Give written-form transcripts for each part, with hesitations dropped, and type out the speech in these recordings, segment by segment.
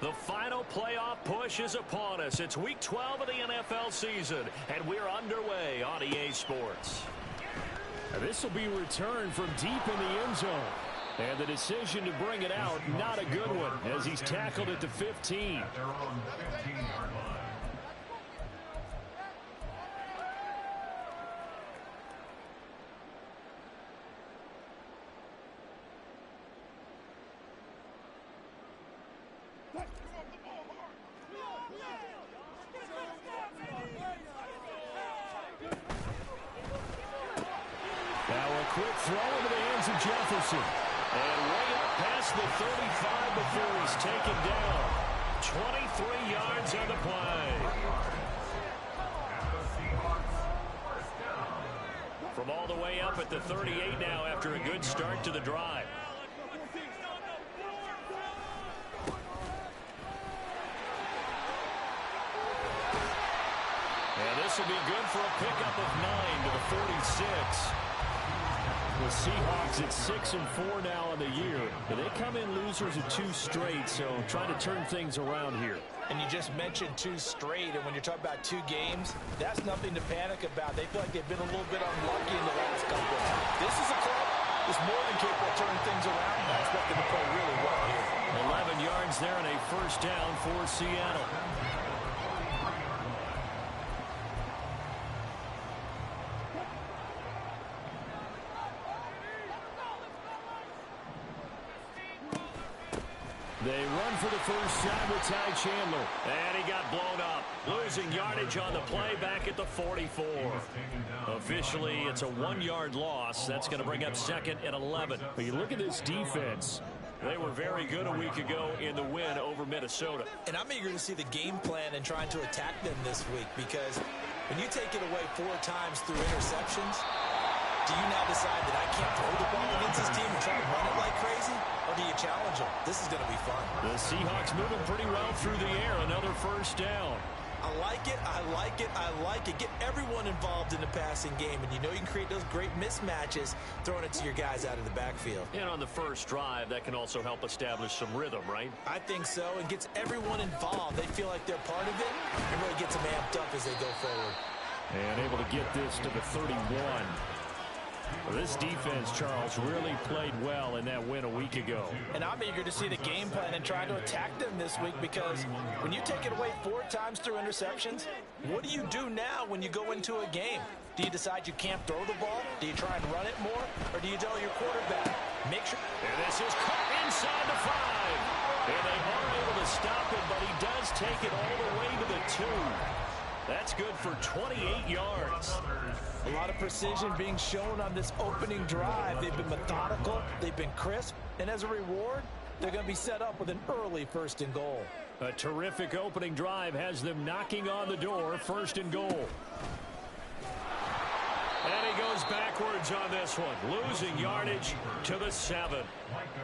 The final playoff push is upon us. It's Week 12 of the NFL season, and we're underway on EA Sports. This will be returned from deep in the end zone. And the decision to bring it out, not a good one, as he's tackled at the 15. Jefferson. And way up past the 35 before he's taken down. 23 yards on the play. From all the way up at the 38 now after a good start to the drive. And this will be good for a pickup of 9 to the 46. The Seahawks at 6-4 now on the year. But they come in losers of 2 straight, so trying to turn things around here. And you just mentioned 2 straight, and when you're talking about 2 games, that's nothing to panic about. They feel like they've been a little bit unlucky in the last couple. This is a club that's more than capable of turning things around. I expect them to play really well here. 11 yards there and a first down for Seattle. They run for the first time with Ty Chandler. And he got blown up. Losing yardage on the play back at the 44. Officially, it's a 1-yard loss. That's going to bring up 2nd and 11. But you look at this defense. They were very good a week ago in the win over Minnesota. And I'm eager to see the game plan and trying to attack them this week, because when you take it away 4 times through interceptions, do you now decide that I can't throw the ball against this team and try to run it like crazy? Or do you challenge them? This is going to be fun. The Seahawks moving pretty well through the air. Another first down. I like it. I like it. I like it. Get everyone involved in the passing game. And you know you can create those great mismatches throwing it to your guys out of the backfield. And on the first drive, that can also help establish some rhythm, right? I think so. And gets everyone involved. They feel like they're part of it. And really gets them amped up as they go forward. And able to get this to the 31. Well, this defense, Charles, really played well in that win a week ago. And I'm eager to see the game plan and try to attack them this week, because when you take it away 4 times through interceptions, what do you do now when you go into a game? Do you decide you can't throw the ball? Do you try and run it more? Or do you tell your quarterback, make sure... And this is caught inside the 5. And they are able to stop it, but he does take it all the way to the 2. That's good for 28 yards. A lot of precision being shown on this opening drive. They've been methodical, they've been crisp, and as a reward, they're going to be set up with an early 1st and goal. A terrific opening drive has them knocking on the door, 1st and goal. And he goes backwards on this one, losing yardage to the 7.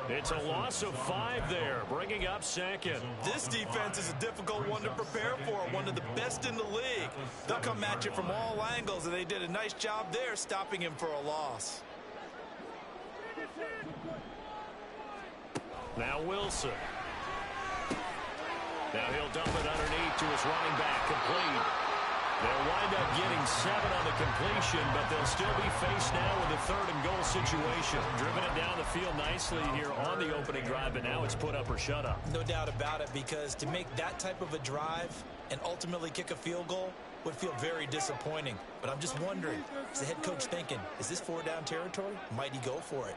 It's a loss of 5 there, bringing up 2nd. This defense is a difficult one to prepare for, one of the best in the league. They'll come at you from all angles, and they did a nice job there stopping him for a loss. Now Wilson. Now he'll dump it underneath to his running back, complete. They'll wind up getting 7 on the completion, but they'll still be faced now with a 3rd and goal situation. Driven it down the field nicely here on the opening drive, but now it's put up or shut up. No doubt about it, because to make that type of a drive and ultimately kick a field goal would feel very disappointing. But I'm just wondering, is the head coach thinking, is this 4-down territory? Might he go for it?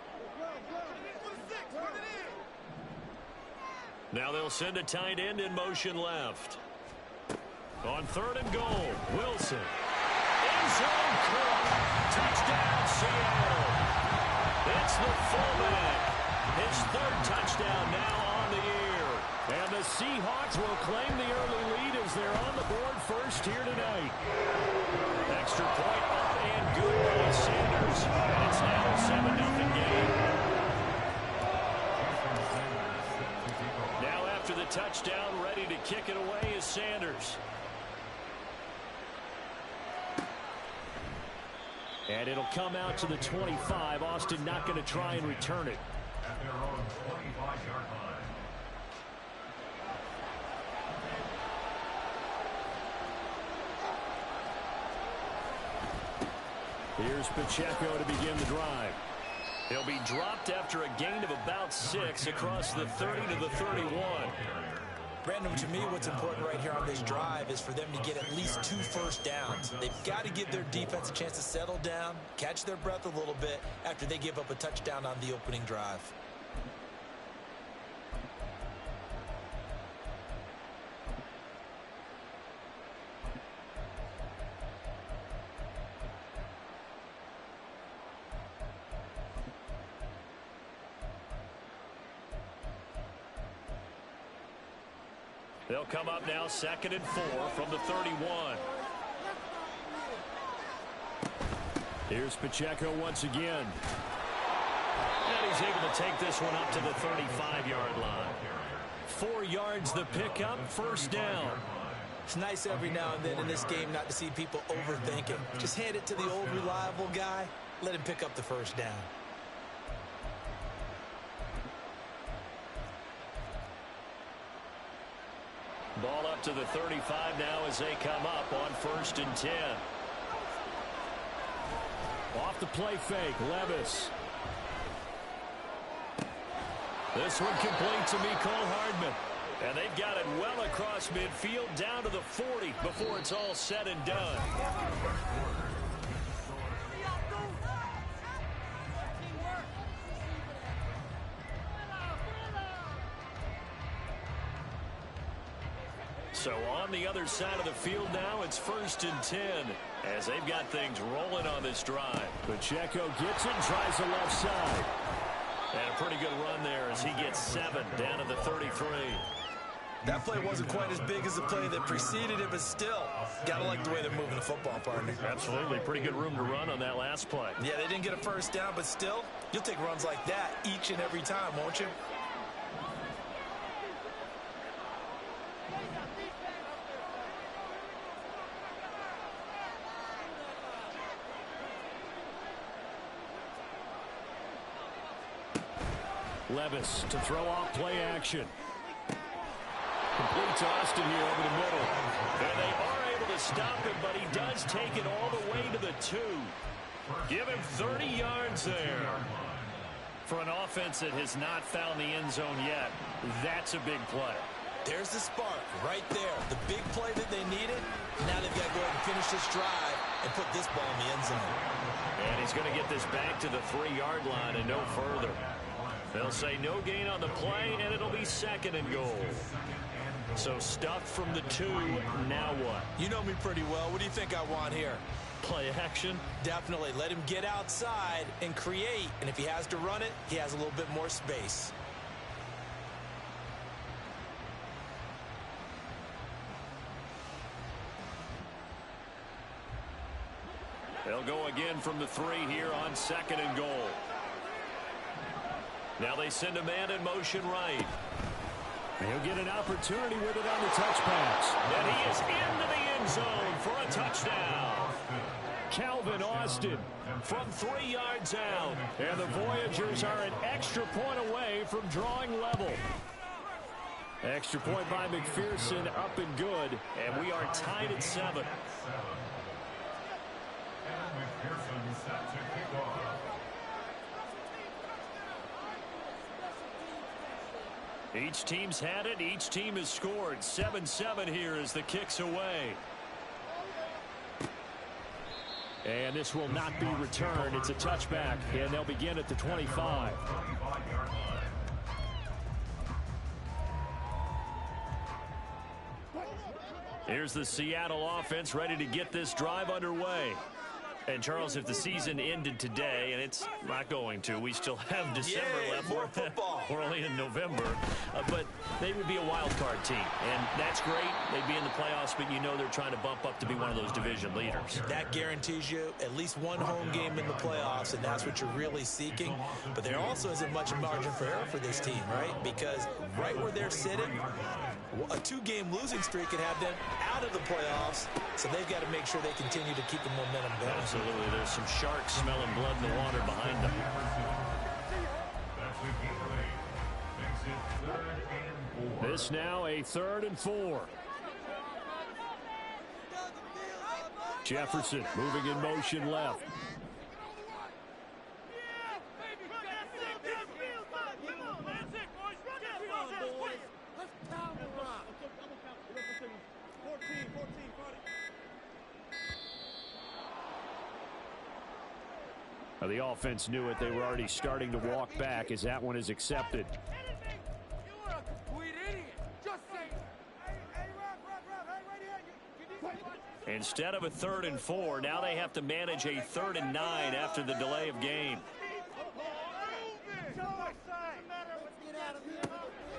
Now they'll send a tight end in motion left. On 3rd and goal, Wilson. End zone caught. Touchdown, Seattle. It's the fullback. His 3rd touchdown now on the year. And the Seahawks will claim the early lead as they're on the board first here tonight. Extra point up and good by Sanders. And it's now a 7-0 game. Now after the touchdown, ready to kick it away is Sanders. And it'll come out to the 25. Austin not going to try and return it. Here's Pacheco to begin the drive. He'll be dropped after a gain of about 6 across the 30 to the 31. Brandon, to me, what's important right here on this drive is for them to get at least 2 first downs. They've got to give their defense a chance to settle down, catch their breath a little bit after they give up a touchdown on the opening drive. They'll come up now 2nd and 4 from the 31. Here's Pacheco once again. And he's able to take this one up to the 35-yard line. 4 yards the pickup, first down. It's nice every now and then in this game not to see people overthinking. Just hand it to the old reliable guy. Let him pick up the first down. Ball up to the 35 now as they come up on 1st and 10. Off the play fake, Levis. This one complete to Mecole Hardman. And they've got it well across midfield down to the 40 before it's all said and done. So on the other side of the field now, it's 1st and 10 as they've got things rolling on this drive. Pacheco gets it and tries the left side. And a pretty good run there as he gets 7 down to the 33. That play wasn't quite as big as the play that preceded it, but still, got to like the way they're moving the football, partner. Absolutely. Pretty good room to run on that last play. Yeah, they didn't get a first down, but still, you'll take runs like that each and every time, won't you? Levis to throw off play action. Complete to Austin here over the middle. And they are able to stop him, but he does take it all the way to the 2. Give him 30 yards there. For an offense that has not found the end zone yet, that's a big play. There's the spark right there. The big play that they needed. Now they've got to go ahead and finish this drive and put this ball in the end zone. And he's going to get this back to the 3-yard line and no further. They'll say no gain on the play, and it'll be 2nd and goal. So stuffed from the 2, now what? You know me pretty well. What do you think I want here? Play action? Definitely. Let him get outside and create. And if he has to run it, he has a little bit more space. They'll go again from the 3 here on 2nd and goal. Now they send a man in motion right. He'll get an opportunity with it on the touch pass. And he is into the end zone for a touchdown. Calvin Austin from 3 yards out. And the Voyagers are an extra point away from drawing level. Extra point by McPherson, up and good. And we are tied at 7. Each team's had it. Each team has scored. 7-7 here as the kick's away. And this will not be returned. It's a touchback, and they'll begin at the 25. Here's the Seattle offense ready to get this drive underway. And, Charles, if the season ended today, and it's not going to, we still have December left. More football. We're only in November. But they would be a wild card team. And that's great. They'd be in the playoffs, but you know they're trying to bump up to be one of those division leaders. That guarantees you at least one home game in the playoffs, and that's what you're really seeking. But there also isn't much margin for error for this team, right? Because right where they're sitting, a 2-game losing streak can have them out of the playoffs, so they've got to make sure they continue to keep the momentum going. Absolutely. There's some sharks smelling blood in the water behind them. This now a 3rd and 4. Jefferson moving in motion left. The offense knew it. They were already starting to walk back as that one is accepted. Instead of a 3rd and 4, now they have to manage a 3rd and 9 after the delay of game.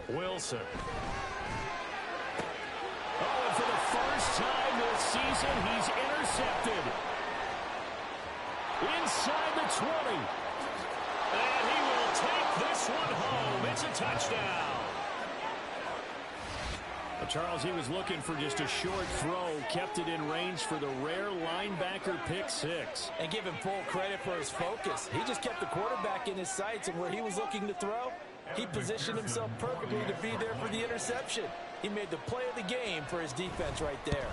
Wilson. Oh, and for the first time this season, he's intercepted. Inside the 20. And he will take this one home. It's a touchdown. Charles, he was looking for just a short throw, kept it in range for the rare linebacker pick 6. And give him full credit for his focus. He just kept the quarterback in his sights, and where he was looking to throw, he positioned himself perfectly to be there for the interception. He made the play of the game for his defense right there.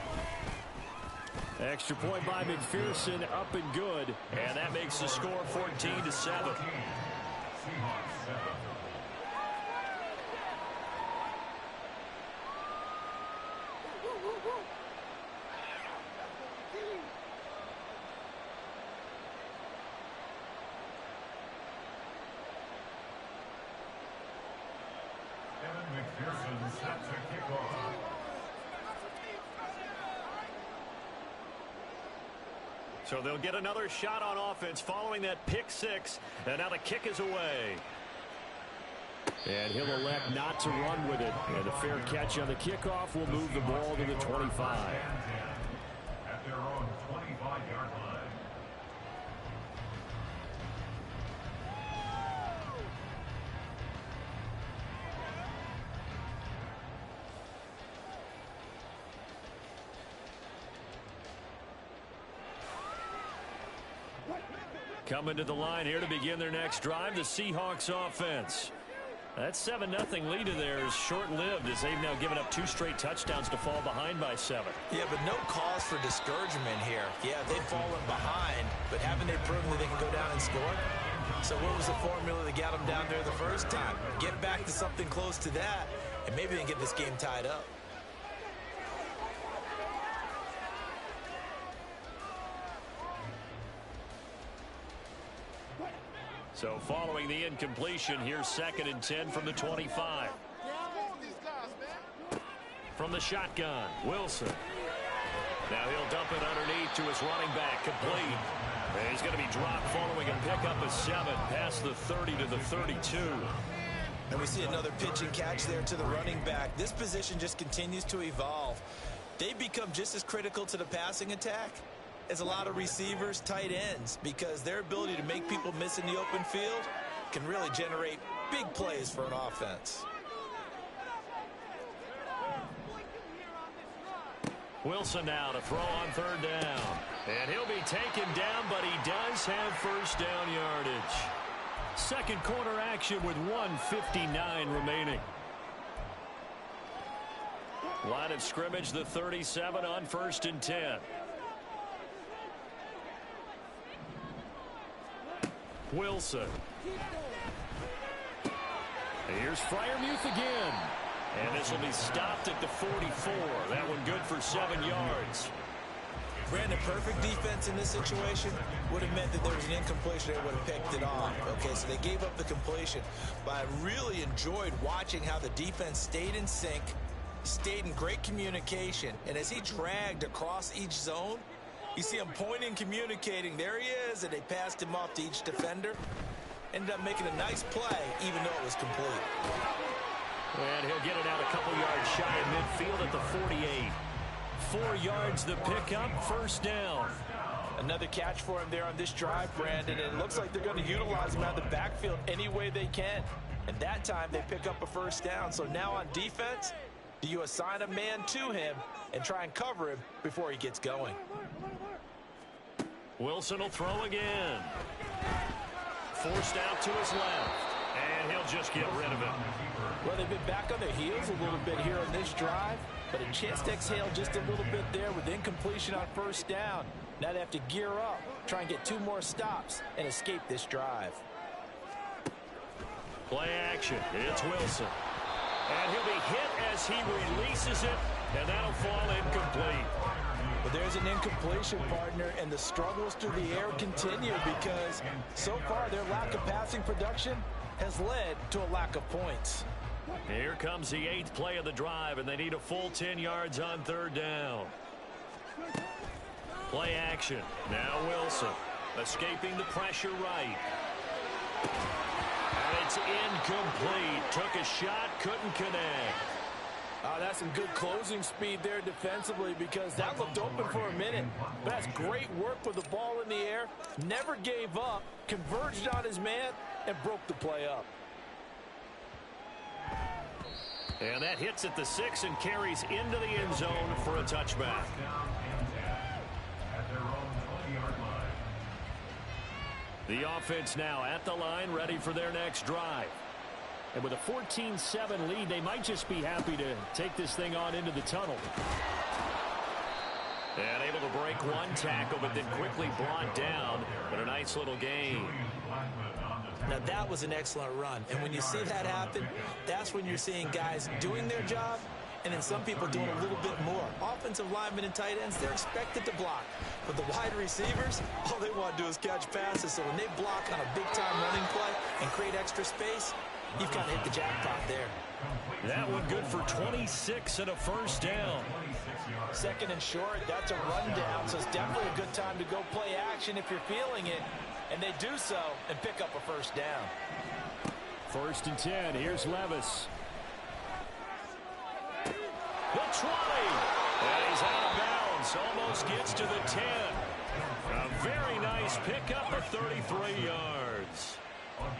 Extra point by McPherson, up and good. And that makes the score 14-7. So they'll get another shot on offense following that pick 6. And now the kick is away. And he'll elect not to run with it. And a fair catch on the kickoff will move the ball to the 25. At their own 25-yard line. Coming to the line here to begin their next drive, the Seahawks offense. That 7-0 lead of theirs short-lived as they've now given up 2 straight touchdowns to fall behind by 7. Yeah, but no cause for discouragement here. Yeah, they've fallen behind, but haven't they proven that they can go down and score? So what was the formula that got them down there the first time? Get back to something close to that, and maybe they can get this game tied up. So following the incompletion, here's 2nd and 10 from the 25. From the shotgun, Wilson. Now he'll dump it underneath to his running back, complete. And he's going to be dropped following a pickup of 7 past the 30 to the 32. And we see another pitch and catch there to the running back. This position just continues to evolve. They become just as critical to the passing attack as a lot of receivers, tight ends, because their ability to make people miss in the open field can really generate big plays for an offense. Wilson now to throw on 3rd down. And he'll be taken down, but he does have first down yardage. Second quarter action with 1:59 remaining. Line of scrimmage, the 37 on 1st and 10. Wilson. Here's Freiermuth again. And this will be stopped at the 44. That one good for 7 yards. Brandon, perfect defense in this situation would have meant that there was an incompletion. They would have picked it off. Okay, so they gave up the completion. But I really enjoyed watching how the defense stayed in sync, stayed in great communication. And as he dragged across each zone, you see him pointing, communicating. There he is, and they passed him off to each defender. Ended up making a nice play, even though it was complete. And he'll get it out a couple yards shy of midfield at the 48. 4 yards the pickup, first down. Another catch for him there on this drive, Brandon. And it looks like they're going to utilize him out of the backfield any way they can. And that time they pick up a first down. So now on defense, do you assign a man to him and try and cover him before he gets going? Wilson will throw again. Forced out to his left. And he'll just get rid of it. Well, they've been back on their heels a little bit here on this drive, but a chance to exhale just a little bit there with incompletion on first down. Now they have to gear up, try and get 2 more stops, and escape this drive. Play action. It's Wilson. And he'll be hit as he releases it, and that'll fall incomplete. But there's an incompletion, partner, and the struggles through the air continue because so far their lack of passing production has led to a lack of points. Here comes the 8th play of the drive, and they need a full 10 yards on 3rd down. Play action. Now Wilson escaping the pressure right. And it's incomplete. Took a shot, couldn't connect. That's some good closing speed there defensively because that looked open for a minute. But that's great work with the ball in the air. Never gave up, converged on his man, and broke the play up. And that hits at the 6 and carries into the end zone for a touchback. At their own 20-yard line. The offense now at the line, ready for their next drive. And with a 14-7 lead, they might just be happy to take this thing on into the tunnel. And able to break one tackle, but then quickly brought down. But a nice little gain. Now that was an excellent run. And when you see that happen, that's when you're seeing guys doing their job and then some people doing a little bit more. Offensive linemen and tight ends, they're expected to block. But the wide receivers, all they want to do is catch passes. So when they block on a big-time running play and create extra space, you've kind of hit the jackpot there. That one good for 26 and a first down. 2nd and short, that's a rundown, so it's definitely a good time to go play action if you're feeling it. And they do so and pick up a first down. 1st and 10, here's Levis. The 20. And he's out of bounds. Almost gets to the 10. A very nice pickup of 33 yards.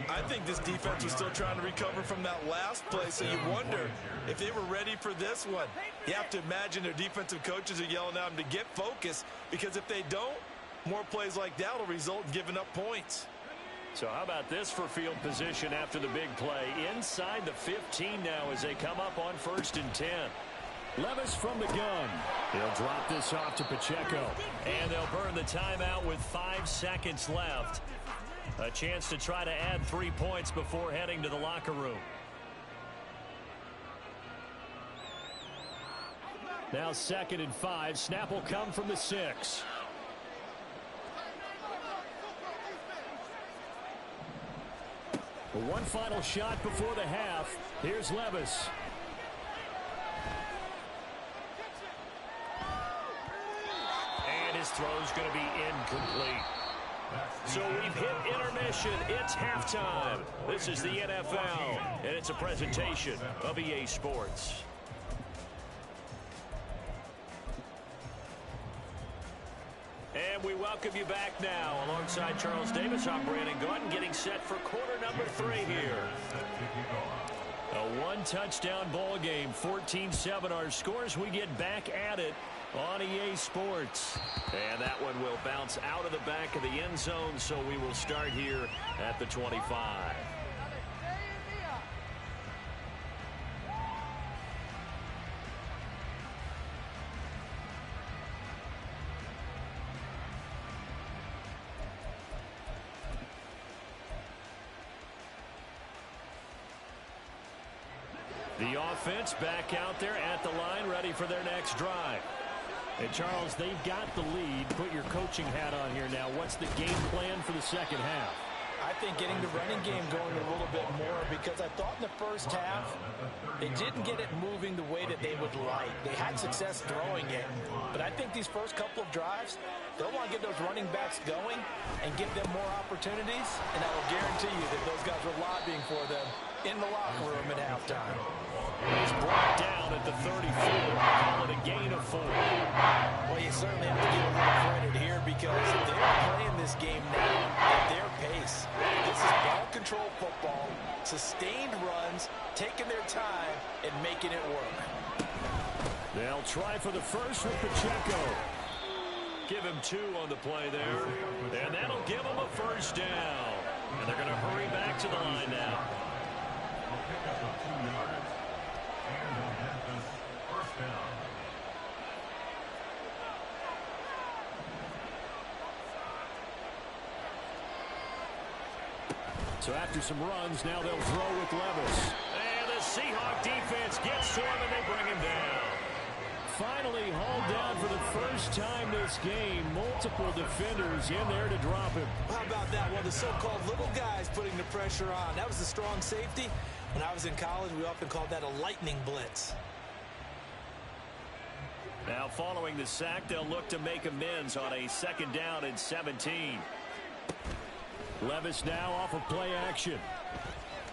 I think this defense was still trying to recover from that last play, so you wonder if they were ready for this one. You have to imagine their defensive coaches are yelling at them to get focused, because if they don't, more plays like that will result in giving up points. So how about this for field position after the big play? Inside the 15 now as they come up on 1st and 10. Levis from the gun. He'll drop this off to Pacheco. And they'll burn the timeout with 5 seconds left. A chance to try to add 3 points before heading to the locker room. Now 2nd and 5. Snap will come from the 6. One final shot before the half. Here's Levis. And his throw's going to be incomplete. So we've hit intermission. It's halftime. This is the NFL, and it's a presentation of EA Sports. And we welcome you back now. Alongside Charles Davis, I'm Brandon Gordon, getting set for quarter number 3 here. A one-touchdown ball game, 14-7 our scores. We get back at it on EA Sports. And that one will bounce out of the back of the end zone, so we will start here at the 25. The offense back out there at the line, ready for their next drive. And Charles, they've got the lead. Put your coaching hat on here now. What's the game plan for the second half? I think getting the running game going a little bit more, because I thought in the first half they didn't get it moving the way that they would like. They had success throwing it, but I think these first couple of drives, they'll want to get those running backs going and give them more opportunities, and I will guarantee you that those guys were lobbying for them in the locker room at halftime. He's brought down at the 34. Call it a gain of 4. Well, you certainly have to give a little credit here, because they're playing this game now at their pace. This is ball control football, sustained runs, taking their time, and making it work. They'll try for the first with Pacheco. Give him 2 on the play there, and that'll give him a first down. And they're going to hurry back to the line now. So after some runs, now they'll throw with Levis. And the Seahawks defense gets to him, and they bring him down. finally hauled down for the first time this game. Multiple defenders in there to drop him. How about that? Well, the so-called little guys putting the pressure on. That was the strong safety. When I was in college, we often called that a lightning blitz. Now following the sack, they'll look to make amends on a 2nd down and 17. Levis now off of play action.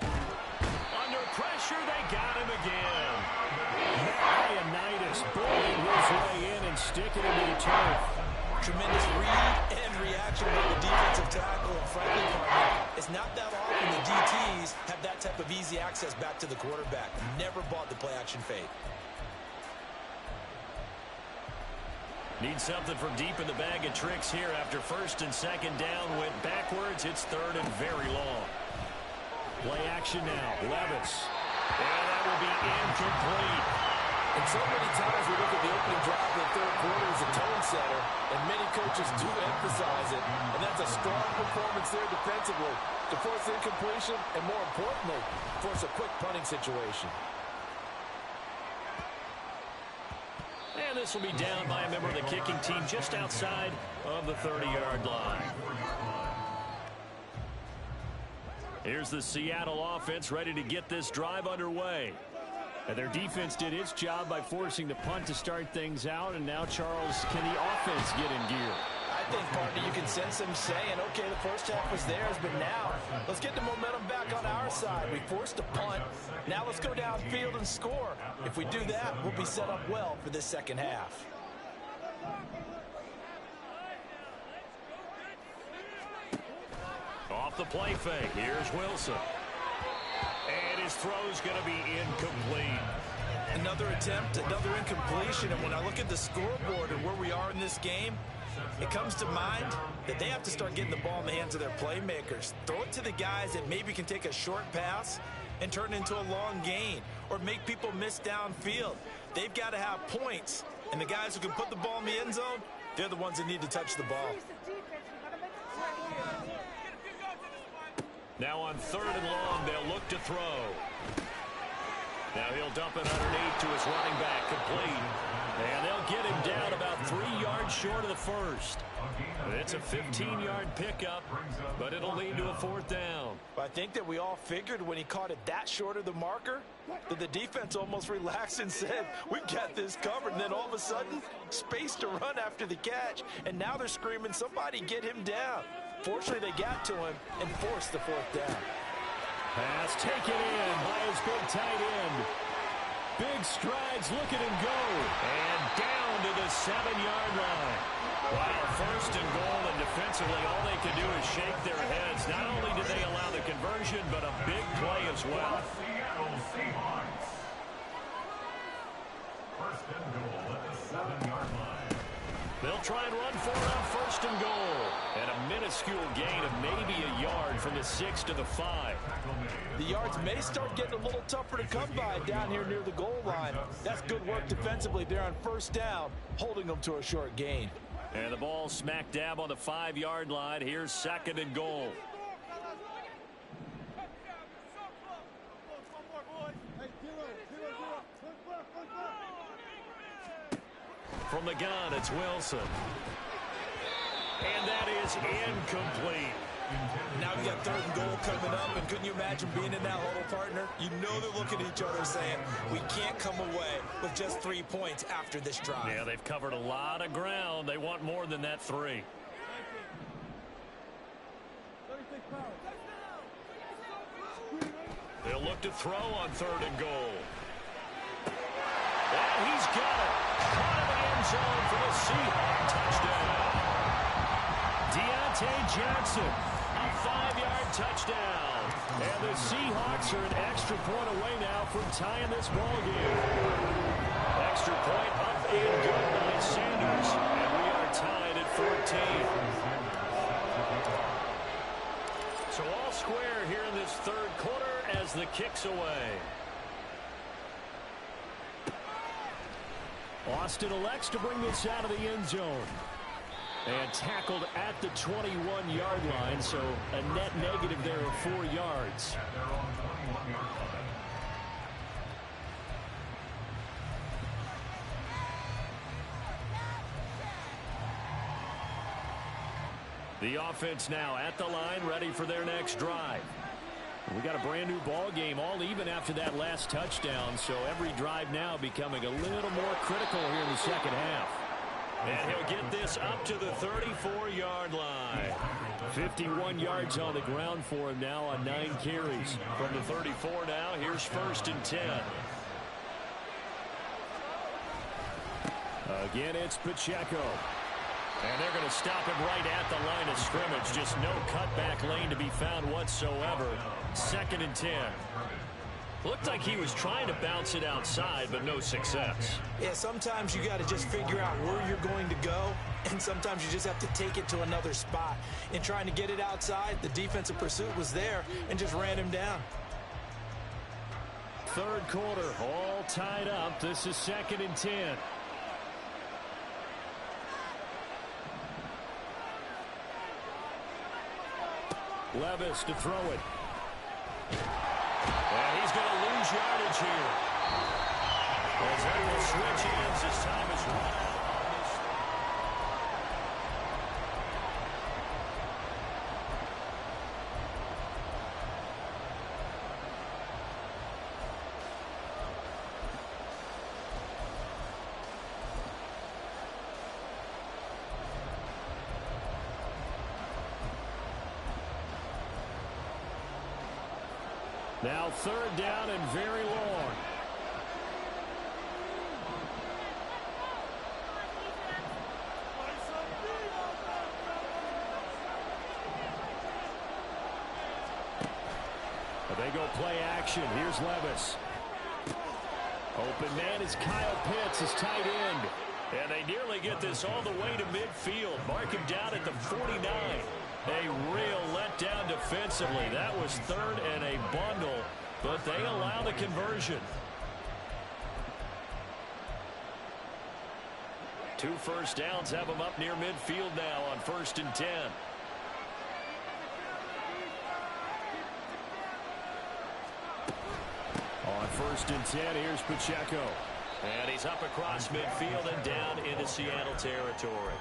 Under pressure, they got him again. Ioannidis bullying his way in and sticking him to the turf. Tremendous read and reaction by the defensive tackle. And frankly, it's not that often the DTs have that type of easy access back to the quarterback. Never bought the play action fake. Need something from deep in the bag of tricks here after 1st and 2nd down. Went backwards. It's 3rd and very long. Play action now. Levis. And that will be incomplete. And so many times we look at the opening drive of the 3rd quarter as a tone setter, and many coaches do emphasize it. And that's a strong performance there defensively to force incompletion and, more importantly, force a quick punting situation. And this will be down by a member of the kicking team just outside of the 30-yard line. Here's the Seattle offense ready to get this drive underway. And their defense did its job by forcing the punt to start things out. And now, Charles, can the offense get in gear? I think, partner, you can sense them saying, okay, the first half was theirs, but now let's get the momentum back on our side. We forced a punt. Now let's go downfield and score. If we do that, we'll be set up well for this 2nd half. Off the play fake. Here's Wilson. And his throw's going to be incomplete. Another attempt, another incompletion. And when I look at the scoreboard and where we are in this game, it comes to mind that they have to start getting the ball in the hands of their playmakers. Throw it to the guys that maybe can take a short pass and turn it into a long gain or make people miss downfield. They've got to have points. And the guys who can put the ball in the end zone, they're the ones that need to touch the ball. Now on 3rd and long, they'll look to throw. Now he'll dump it underneath to his running back, complete. And they'll get him down about 3 yards short of the first. It's a 15-yard pickup, but it'll lead to a 4th down. I think that we all figured when he caught it that short of the marker that the defense almost relaxed and said, we've got this covered. And then all of a sudden, space to run after the catch. And now they're screaming, somebody get him down. Fortunately, they got to him and forced the 4th down. Pass taken in by his big tight end. Big strides, look at him go. And down to the 7-yard line. Wow, 1st and goal, and defensively all they can do is shake their heads. Not only did they allow the conversion, but a big play as well. Seattle Seahawks. 1st and goal at the 7-yard line. They'll try and run for it on 1st and goal. And a minuscule gain of maybe a yard from the 6 to the 5. The yards may start getting a little tougher to come by down here near the goal line. That's good work defensively there on 1st down, holding them to a short gain. And the ball smack dab on the 5-yard line. Here's 2nd and goal. From the gun, it's Wilson. And that is incomplete. Now we got 3rd and goal coming up, and couldn't you imagine being in that huddle, partner? You know they're looking at each other saying, we can't come away with just 3 points after this drive. Yeah, they've covered a lot of ground. They want more than that 3. They'll look to throw on 3rd and goal. And he's got it. Caught in the end zone for the Seahawks touchdown. Deontay Johnson, a 5-yard touchdown. And the Seahawks are an extra point away now from tying this ball game. Extra point up and good by Sanders. And we are tied at 14. So all square here in this 3rd quarter as the kick's away. Austin elects to bring this out of the end zone. And tackled at the 21-yard line, so a net negative there of 4 yards. The offense now at the line, ready for their next drive. We got a brand new ball game, all even after that last touchdown, so every drive now becoming a little more critical here in the second half. And he'll get this up to the 34-yard line. 51 yards on the ground for him now on 9 carries. From the 34 now, here's 1st and 10. Again, it's Pacheco. And they're going to stop him right at the line of scrimmage. Just no cutback lane to be found whatsoever. 2nd and 10. Looked like he was trying to bounce it outside, but no success. Yeah, sometimes you got to just figure out where you're going to go, and sometimes you just have to take it to another spot. In trying to get it outside, the defensive pursuit was there and just ran him down. 3rd quarter, all tied up. This is 2nd and 10. Levis to throw it. And he's going to lose yardage here. As they will switch ends as time is run out. Now 3rd down and very long. They go play action. Here's Levis. Open man is Kyle Pitts, his tight end. And they nearly get this all the way to midfield. Mark him down at the 49. A real letdown defensively. That was 3rd and a bundle, but they allow the conversion. 2 first downs have them up near midfield now on 1st and 10. On 1st and 10, here's Pacheco. And he's up across midfield and down into Seattle territory.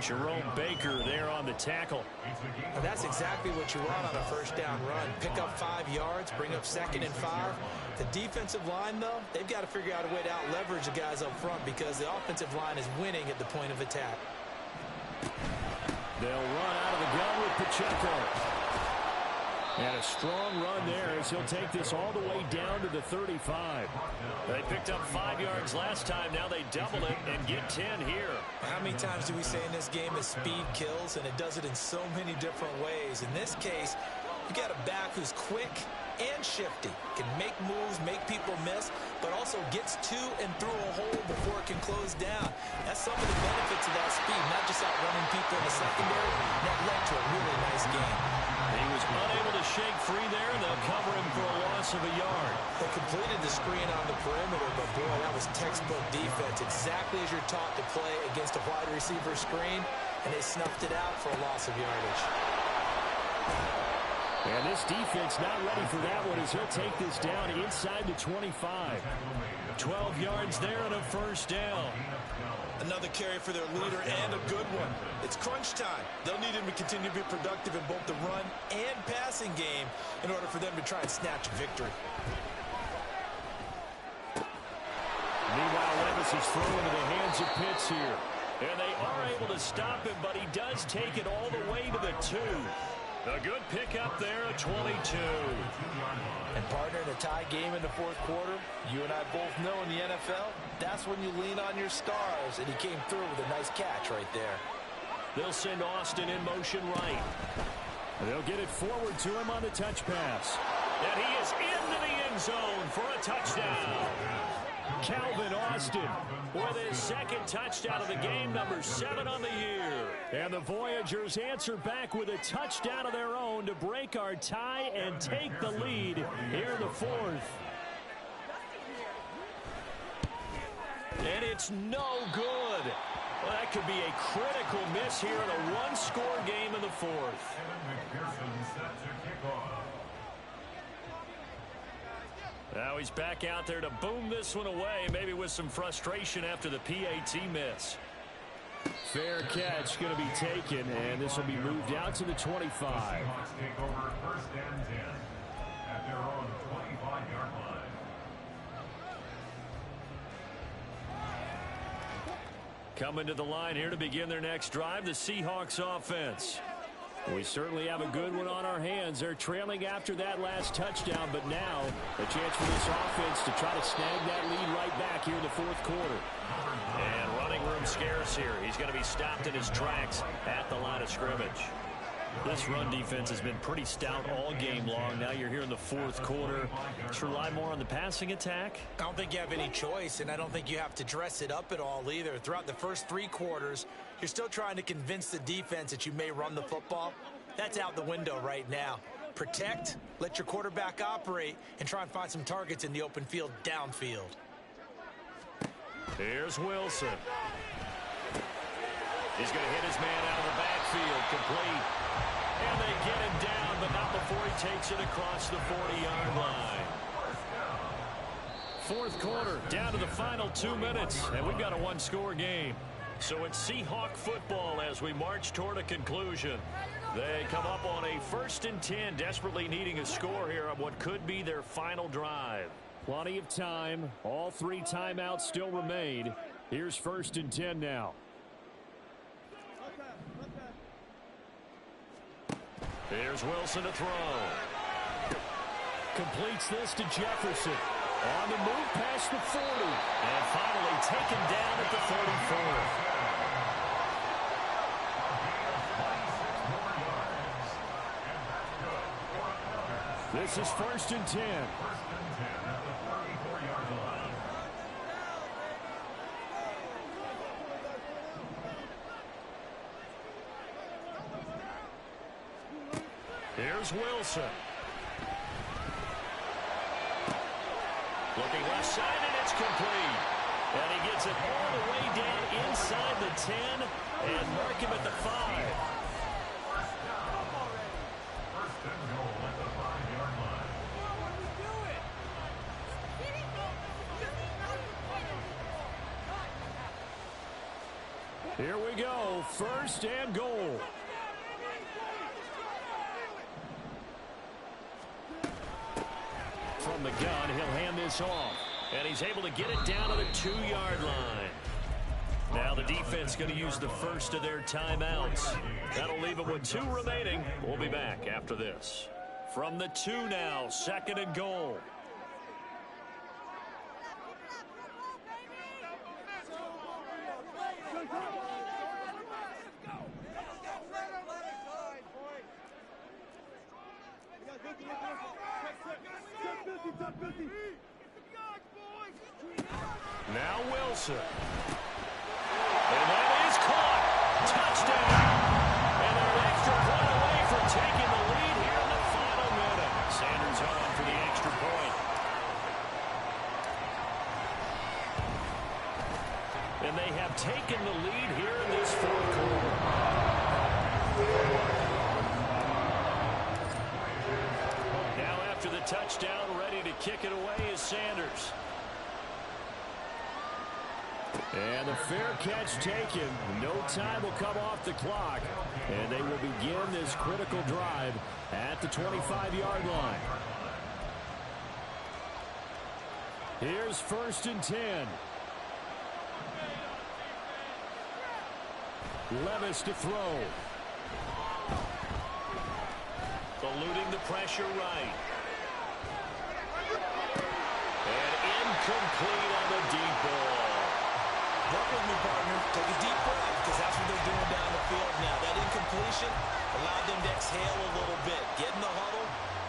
Jerome Baker there on the tackle. And that's exactly what you want on a 1st down run. Pick up 5 yards, bring up 2nd and 5. The defensive line, though, they've got to figure out a way to out-leverage the guys up front because the offensive line is winning at the point of attack. They'll run out of the gun with Pacheco. And a strong run there as he'll take this all the way down to the 35. They picked up 5 yards last time. Now they double it and get 10 here. How many times do we say in this game that speed kills, and it does it in so many different ways? In this case, you got a back who's quick and shifty, can make moves, make people miss, but also gets to and through a hole before it can close down. That's some of the benefits of that speed, not just outrunning people in the secondary. That led to a really nice game. He was unable to shake free there, and they'll cover him for a loss of a yard. They completed the screen on the perimeter, but boy, that was textbook defense. Exactly as you're taught to play against a wide receiver screen, and they snuffed it out for a loss of yardage. And this defense not ready for that one as he'll take this down inside the 25. 12 yards there and a 1st down. Another carry for their leader and a good one. It's crunch time. They'll need him to continue to be productive in both the run and passing game in order for them to try and snatch a victory. Meanwhile, Levis is thrown into the hands of Pitts here. And they are able to stop him, but he does take it all the way to the 2. A good pickup there at 22. And partner, in a tie game in the 4th quarter, you and I both know in the NFL, that's when you lean on your stars, and he came through with a nice catch right there. They'll send Austin in motion right. They'll get it forward to him on the touch pass. And he is into the end zone for a touchdown. Calvin Austin with his 2nd touchdown of the game, number 7 on the year. And the Voyagers answer back with a touchdown of their own to break our tie and take the lead here in the 4th. And it's no good. Well, that could be a critical miss here in a one-score game in the 4th. Now he's back out there to boom this one away, maybe with some frustration after the PAT miss. Fair catch going to be taken, and this will be moved out to the 25. Seahawks take over 1st and 10 at their own 25-yard line. Coming to the line here to begin their next drive, the Seahawks offense. We certainly have a good one on our hands. They're trailing after that last touchdown, but now a chance for this offense to try to snag that lead right back here in the fourth quarter. And running room scarce here. He's going to be stopped in his tracks at the line of scrimmage. This run defense has been pretty stout all game long. Now you're here in the fourth quarter. Let's rely more on the passing attack. I don't think you have any choice, and I don't think you have to dress it up at all either. Throughout the first 3 quarters, you're still trying to convince the defense that you may run the football. That's out the window right now. Protect, let your quarterback operate, and try and find some targets in the open field downfield. Here's Wilson. He's going to hit his man out of the backfield, complete. And they get him down, but not before he takes it across the 40-yard line. Fourth quarter, down to the final 2 minutes, and we've got a one-score game. So it's Seahawk football as we march toward a conclusion. They come up on a 1st and 10, desperately needing a score here on what could be their final drive. Plenty of time. All 3 timeouts still remain. Here's 1st and 10 now. Here's Wilson to throw. Completes this to Jefferson. On the move past the 40. And finally taken down at the 34. This is 1st and 10. Here's Wilson. Looking left side, and it's complete. And he gets it all the way down inside the 10 and mark him at the 5. Here we go, 1st and goal. From the gun, he'll hand this off. And he's able to get it down to the 2-yard line. Now the defense going to use the first of their timeouts. That'll leave them with 2 remaining. We'll be back after this. From the 2 now, 2nd and goal. Now Wilson. And that is caught. Touchdown. And they're an extra point away from taking the lead here in the final minute. Sanders on for the extra point. And they have taken the lead here in this fourth quarter. Now after the touchdown, ready to kick it away is Sanders. And the fair catch taken. No time will come off the clock. And they will begin this critical drive at the 25-yard line. Here's 1st and 10. Levis to throw. Eluding the pressure right. And incomplete on the deep ball. Work with me, partner. Take a deep breath, because that's what they're doing down the field now. That incompletion allowed them to exhale a little bit. Get in the huddle,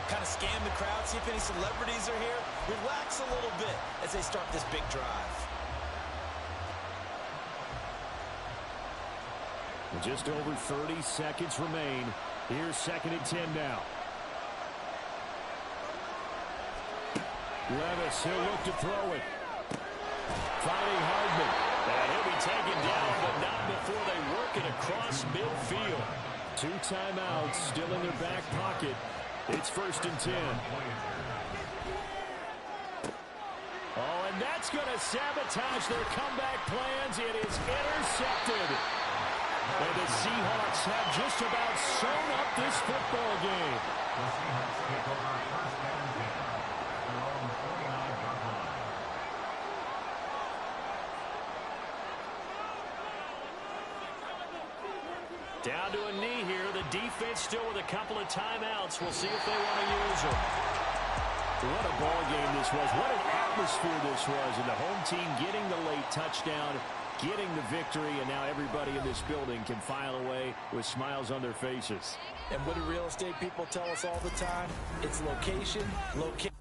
kind of scan the crowd, see if any celebrities are here. Relax a little bit as they start this big drive. Just over 30 seconds remain. Here's 2nd and 10 now. Levis, he'll look to throw it. Finding Hardman. And he'll be taken down, but not before they work it across midfield. 2 timeouts still in their back pocket. It's 1st and 10. Oh, and that's going to sabotage their comeback plans. It is intercepted. And the Seahawks have just about sewn up this football game. The Seahawks take over first and 10 at their own 49-yard line. Down to a knee here. The defense still with a couple of timeouts. We'll see if they want to use them. What a ball game this was. What an atmosphere this was. And the home team getting the late touchdown, getting the victory, and now everybody in this building can file away with smiles on their faces. And what do real estate people tell us all the time? It's location, location.